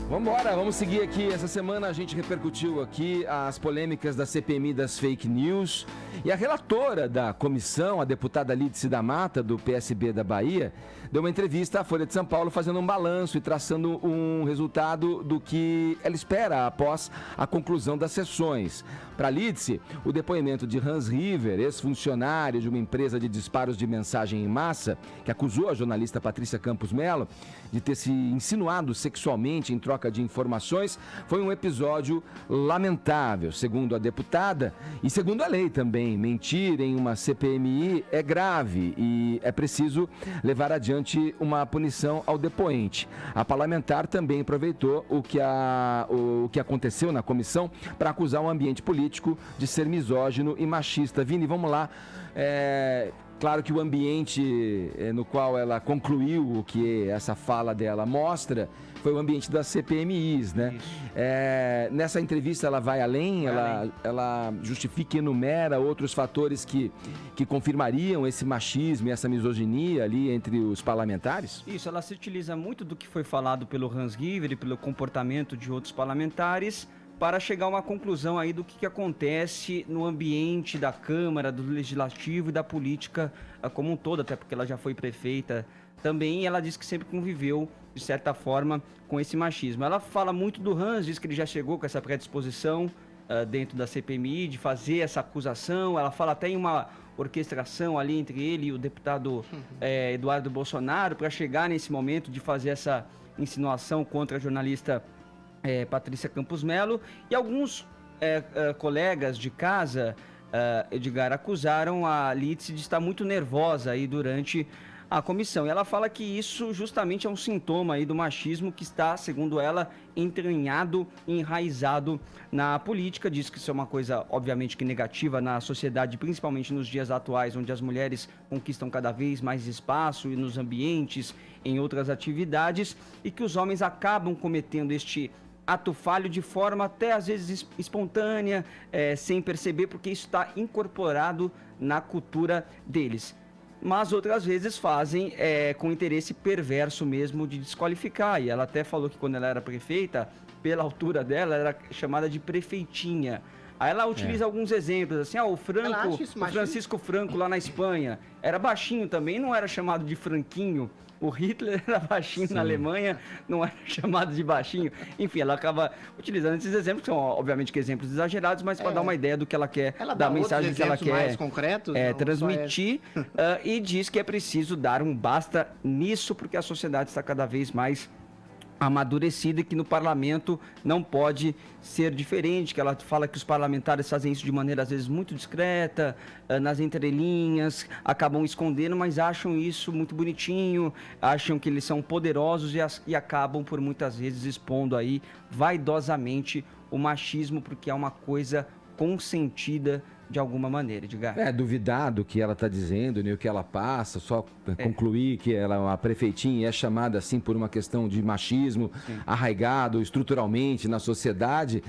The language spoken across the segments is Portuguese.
Vamos seguir aqui. Essa semana a gente repercutiu aqui as polêmicas da CPMI das fake news e a relatora da comissão, a deputada Lídice da Mata, do PSB da Bahia, deu uma entrevista à Folha de São Paulo fazendo um balanço e traçando um resultado do que ela espera após a conclusão das sessões. Para Lídice, o depoimento de Hans River, ex-funcionário de uma empresa de disparos de mensagem em massa, que acusou a jornalista Patrícia Campos Melo de ter se insinuado sexualmente em troca de informações, foi um episódio lamentável, segundo a deputada e segundo a lei também. Mentir em uma CPMI é grave e é preciso levar adiante uma punição ao depoente. A parlamentar também aproveitou o que aconteceu na comissão para acusar o ambiente político de ser misógino e machista. Vini, vamos lá. Claro que o ambiente no qual ela concluiu o que essa fala dela mostra foi o ambiente das CPMIs, né? Nessa entrevista ela vai além, ela justifica e enumera outros fatores que confirmariam esse machismo e essa misoginia ali entre os parlamentares? Isso, ela se utiliza muito do que foi falado pelo Hans River e pelo comportamento de outros parlamentares para chegar a uma conclusão aí do que acontece no ambiente da Câmara, do Legislativo e da política como um todo, até porque ela já foi prefeita também, e ela diz que sempre conviveu, de certa forma, com esse machismo. Ela fala muito do Hans, diz que ele já chegou com essa predisposição dentro da CPMI, de fazer essa acusação. Ela fala até em uma orquestração ali entre ele e o deputado Eduardo Bolsonaro para chegar nesse momento de fazer essa insinuação contra a jornalista Patrícia Campos Melo, e alguns colegas de casa, Edgar, acusaram a Lídice de estar muito nervosa aí durante a comissão. E ela fala que isso justamente é um sintoma aí do machismo que está, segundo ela, entranhado e enraizado na política. Diz que isso é uma coisa, obviamente, que negativa na sociedade, principalmente nos dias atuais, onde as mulheres conquistam cada vez mais espaço e nos ambientes, em outras atividades, e que os homens acabam cometendo este ato falho de forma até às vezes espontânea, sem perceber, porque isso está incorporado na cultura deles. Mas outras vezes fazem com interesse perverso mesmo de desqualificar. E ela até falou que quando ela era prefeita, pela altura dela, ela era chamada de prefeitinha. Aí ela utiliza alguns exemplos, assim, o Francisco Franco lá na Espanha era baixinho também, não era chamado de Franquinho. O Hitler era baixinho. Sim. Na Alemanha, não era chamado de baixinho. Enfim, ela acaba utilizando esses exemplos, que são obviamente que exemplos exagerados, mas para dar uma ideia do que ela quer, da mensagem que ela quer mais concretos, transmitir, e diz que é preciso dar um basta nisso, porque a sociedade está cada vez mais amadurecida e que no parlamento não pode ser diferente, que ela fala que os parlamentares fazem isso de maneira às vezes muito discreta, nas entrelinhas, acabam escondendo, mas acham isso muito bonitinho, acham que eles são poderosos e acabam por muitas vezes expondo aí vaidosamente o machismo, porque é uma coisa consentida de alguma maneira, Edgar. Duvidar do que ela está dizendo, né, o que ela passa, só concluir que ela é uma prefeitinha e é chamada assim por uma questão de machismo. Sim. Arraigado estruturalmente na sociedade.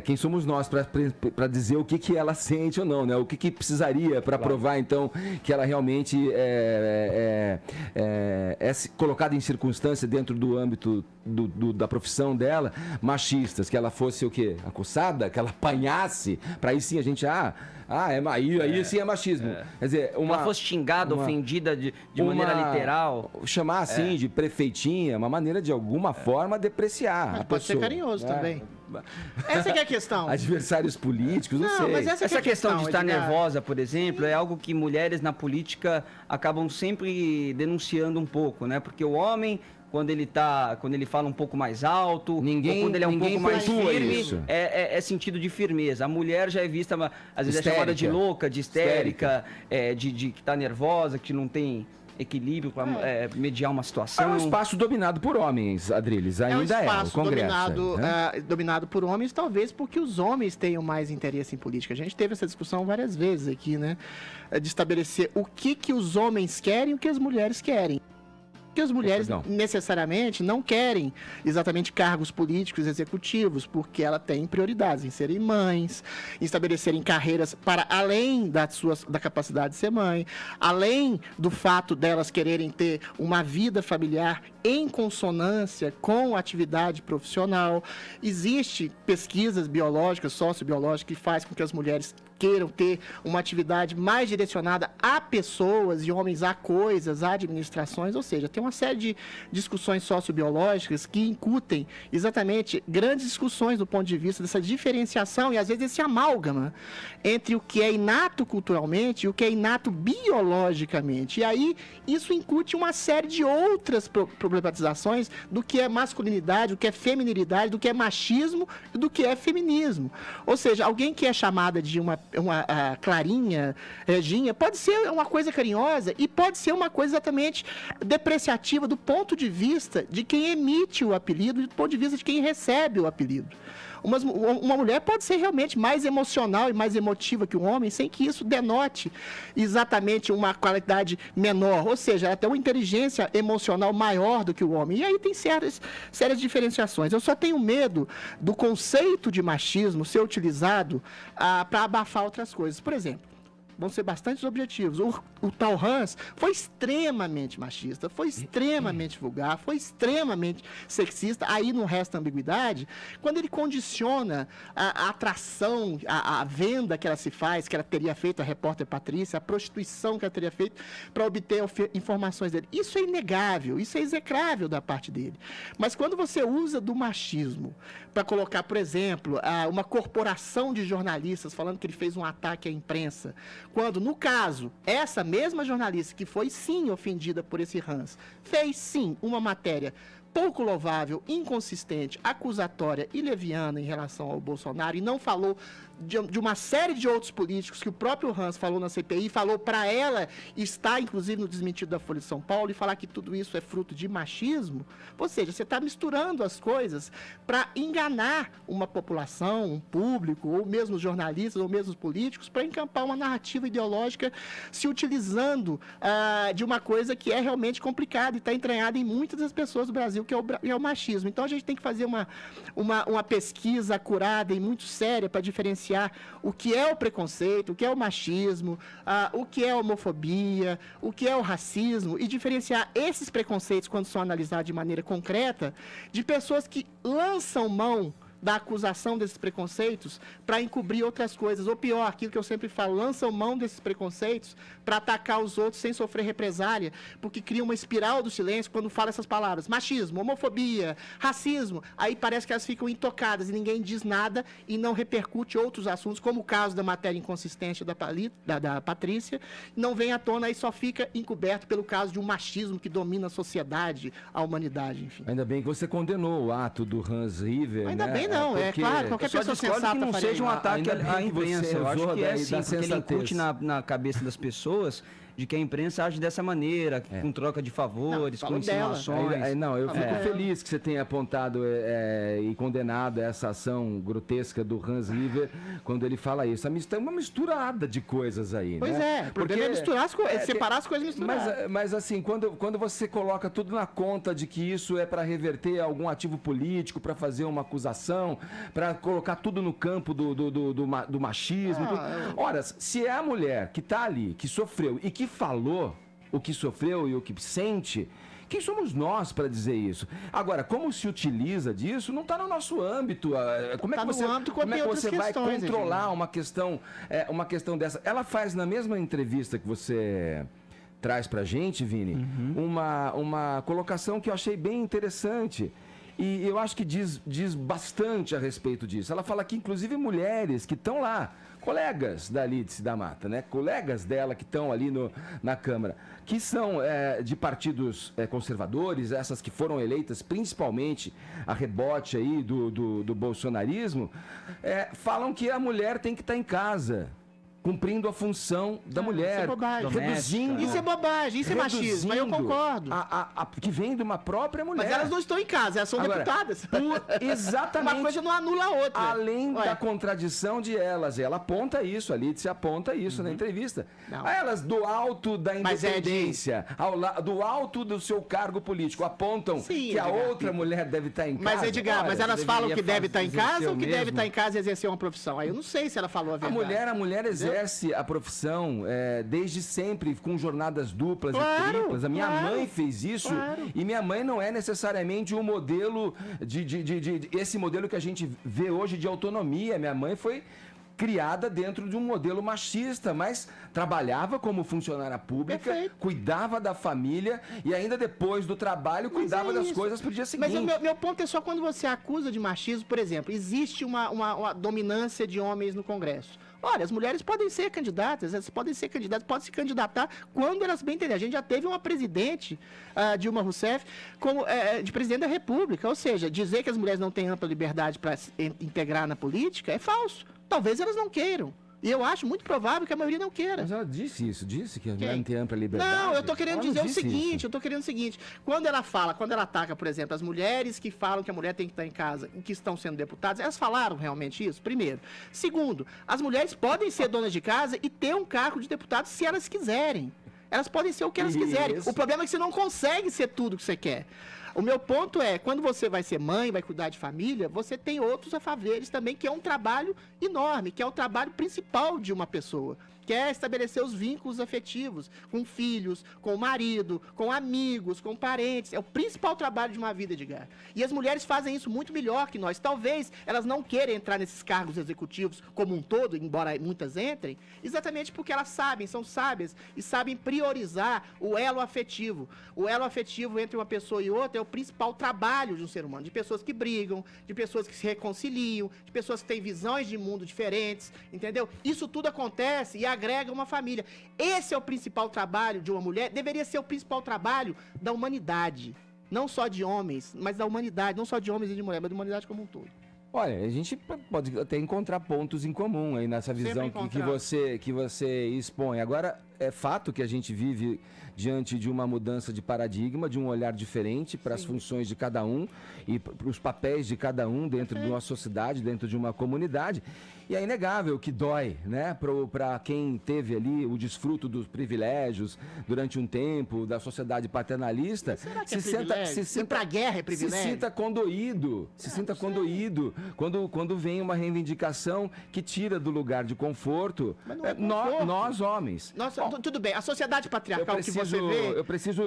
Quem somos nós para dizer o que ela sente ou não, né? O que precisaria para provar, então, que ela realmente é colocada em circunstância dentro do âmbito da profissão dela, machistas, que ela fosse o quê? Acossada, que ela apanhasse, para aí sim a gente aí sim é machismo. Quer dizer, ela fosse xingada, ofendida de maneira literal. Chamar assim de prefeitinha, uma maneira de alguma forma depreciar. Mas pode ser carinhoso também. Essa que é a questão. Adversários políticos, não sei. Mas essa questão de estar nervosa, por exemplo, é algo que mulheres na política acabam sempre denunciando um pouco, né? Porque o homem, quando ele fala um pouco mais alto, ou quando ele é um pouco mais firme, é sentido de firmeza. A mulher já é vista, às vezes é chamada de louca, de histérica, de que está nervosa, que não tem equilíbrio para mediar uma situação. É um espaço dominado por homens, Adriles, ainda é um espaço dominado por homens, talvez porque os homens tenham mais interesse em política. A gente teve essa discussão várias vezes aqui, né? De estabelecer o que os homens querem e o que as mulheres querem. porque as mulheres necessariamente não querem exatamente cargos políticos executivos, porque ela tem prioridades em serem mães, em estabelecerem carreiras para além da capacidade de ser mãe, além do fato delas quererem ter uma vida familiar em consonância com a atividade profissional. Existem pesquisas biológicas, sociobiológicas, que faz com que as mulheres queiram ter uma atividade mais direcionada a pessoas e homens a coisas, a administrações, ou seja, tem uma série de discussões sociobiológicas que incutem exatamente grandes discussões do ponto de vista dessa diferenciação e às vezes esse amálgama entre o que é inato culturalmente e o que é inato biologicamente. E aí isso incute uma série de outras problematizações do que é masculinidade, do que é feminilidade, do que é machismo e do que é feminismo. Ou seja, alguém que é chamada de uma Clarinha, Reginha, pode ser uma coisa carinhosa e pode ser uma coisa exatamente depreciativa do ponto de vista de quem emite o apelido e do ponto de vista de quem recebe o apelido. Uma mulher pode ser realmente mais emocional e mais emotiva que um homem, sem que isso denote exatamente uma qualidade menor, ou seja, ela tem uma inteligência emocional maior do que o homem. E aí tem sérias diferenciações. Eu só tenho medo do conceito de machismo ser utilizado para abafar outras coisas. Por exemplo, vão ser bastante objetivos. O tal Hans foi extremamente machista, foi extremamente vulgar, foi extremamente sexista. Aí não resta ambiguidade. Quando ele condiciona a atração, a venda que ela se faz, que ela teria feito, a repórter Patrícia, a prostituição que ela teria feito para obter informações dele. Isso é inegável, isso é execrável da parte dele. Mas quando você usa do machismo para colocar, por exemplo, uma corporação de jornalistas falando que ele fez um ataque à imprensa, quando, no caso, essa mesma jornalista que foi, sim, ofendida por esse Hans, fez, sim, uma matéria pouco louvável, inconsistente, acusatória e leviana em relação ao Bolsonaro e não falou de uma série de outros políticos que o próprio Hans falou na CPI, falou para ela, está inclusive no desmentido da Folha de São Paulo, e falar que tudo isso é fruto de machismo, ou seja, você está misturando as coisas para enganar uma população, um público, ou mesmo os jornalistas, ou mesmo os políticos, para encampar uma narrativa ideológica se utilizando de uma coisa que é realmente complicada e está entranhada em muitas das pessoas do Brasil, que é o machismo. Então a gente tem que fazer uma pesquisa acurada e muito séria para diferenciar o que é o preconceito, o que é o machismo, o que é a homofobia, o que é o racismo, e diferenciar esses preconceitos, quando são analisados de maneira concreta, de pessoas que lançam mão da acusação desses preconceitos para encobrir outras coisas, ou pior, aquilo que eu sempre falo, lançam mão desses preconceitos para atacar os outros sem sofrer represália, porque cria uma espiral do silêncio quando fala essas palavras, machismo, homofobia, racismo, aí parece que elas ficam intocadas e ninguém diz nada e não repercute outros assuntos, como o caso da matéria inconsistente da Patrícia, não vem à tona e só fica encoberto pelo caso de um machismo que domina a sociedade, a humanidade, enfim. Ainda bem que você condenou o ato do Hans River, ainda né? bem não, é claro, qualquer pessoa sensata que não faria seja um ataque à imprensa. Eu acho que é sim, porque ele incute na cabeça das pessoas de que a imprensa age dessa maneira, com troca de favores, com insinuações. Não, eu fico feliz que você tenha apontado e condenado essa ação grotesca do Hans River quando ele fala isso. É uma misturada de coisas aí, pois né? É, porque é misturar as coisas, separar as coisas e misturar. Mas assim, quando você coloca tudo na conta de que isso é para reverter algum ativo político, para fazer uma acusação, para colocar tudo no campo do machismo. Ora, se é a mulher que está ali, que sofreu e que falou o que sofreu e o que sente, quem somos nós para dizer isso? Agora, como se utiliza disso, não está no nosso âmbito. Como é que você vai controlar uma questão dessa? Ela faz na mesma entrevista que você traz para a gente, Vini, uma colocação que eu achei bem interessante. E eu acho que diz bastante a respeito disso. Ela fala que, inclusive, mulheres que estão lá, colegas da Lídice da Mata, né? Colegas dela que estão ali na Câmara, que são de partidos conservadores, essas que foram eleitas principalmente a rebote aí do bolsonarismo, falam que a mulher tem que estar em casa, cumprindo a função da mulher. Isso é bobagem. Reduzindo. Isso é bobagem, isso é machismo, aí eu concordo. Que vem de uma própria mulher. Mas elas não estão em casa, elas são deputadas. Exatamente. Uma coisa não anula a outra. Além da contradição de elas. Ela aponta isso, a Lídice aponta isso na entrevista. A elas, do alto da independência, do alto do seu cargo político, apontam que a outra mulher deve estar em casa. Mas, Edgar, mas elas falam que deve estar em casa ou que deve estar em casa e exercer uma profissão? Aí eu não sei se ela falou a verdade. A mulher exerce a profissão desde sempre, com jornadas duplas e triplas. A minha mãe fez isso e minha mãe não é necessariamente um modelo esse modelo que a gente vê hoje de autonomia. Minha mãe foi criada dentro de um modelo machista, mas trabalhava como funcionária pública, cuidava da família e ainda depois do trabalho cuidava das coisas pro dia seguinte. Mas meu ponto é só quando você acusa de machismo, por exemplo, existe uma dominância de homens no Congresso. Olha, as mulheres podem ser candidatas, podem se candidatar quando elas bem entenderem. A gente já teve uma presidente, Dilma Rousseff, como de presidente da República. Ou seja, dizer que as mulheres não têm ampla liberdade para integrar na política é falso. Talvez elas não queiram. E eu acho muito provável que a maioria não queira. Mas ela disse isso, disse que não tem ampla liberdade. Não, eu tô querendo dizer o seguinte, quando ela ataca, por exemplo, as mulheres que falam que a mulher tem que estar em casa e que estão sendo deputadas, elas falaram realmente isso? Primeiro. Segundo, as mulheres podem ser donas de casa e ter um cargo de deputado se elas quiserem. Elas podem ser o que elas quiserem. O problema é que você não consegue ser tudo que você quer. O meu ponto é, quando você vai ser mãe, vai cuidar de família, você tem outros afazeres também, que é um trabalho enorme, que é o trabalho principal de uma pessoa, que é estabelecer os vínculos afetivos com filhos, com o marido, com amigos, com parentes. É o principal trabalho de uma vida, Edgar. E as mulheres fazem isso muito melhor que nós. Talvez elas não queiram entrar nesses cargos executivos como um todo, embora muitas entrem, exatamente porque elas são sábias e sabem priorizar o elo afetivo. O elo afetivo entre uma pessoa e outra é o principal trabalho de um ser humano, de pessoas que brigam, de pessoas que se reconciliam, de pessoas que têm visões de mundo diferentes, entendeu? Isso tudo acontece e agrega uma família. Esse é o principal trabalho de uma mulher, deveria ser o principal trabalho da humanidade. Não só de homens, mas da humanidade, não só de homens e de mulheres, mas da humanidade como um todo. Olha, a gente pode até encontrar pontos em comum aí nessa visão que você expõe. Agora, é fato que a gente vive diante de uma mudança de paradigma, de um olhar diferente para as funções de cada um e para os papéis de cada um dentro de uma sociedade, dentro de uma comunidade. E é inegável que dói, né? Para quem teve ali o desfruto dos privilégios durante um tempo, da sociedade paternalista, se sinta guerra é privilégio. Se sinta condoído, quando vem uma reivindicação que tira do lugar de conforto, nós homens. Tudo bem, a sociedade patriarcal que você vê... Eu preciso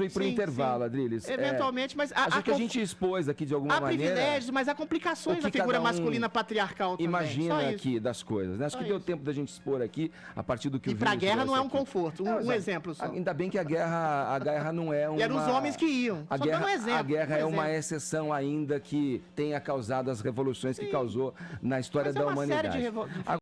ir para o intervalo, Adriles. Eventualmente, mas... Acho que a gente expôs aqui de alguma maneira... Há privilégios, mas há complicações da figura masculina patriarcal também. Imagina aqui das coisas, né? Acho que deu tempo da gente expor aqui a partir do que E para a guerra não é um conforto, um exemplo só. Ainda bem que a guerra não é uma... E eram os homens que iam, só dando um exemplo. A guerra é uma exceção ainda que tenha causado as revoluções que causou na história da humanidade.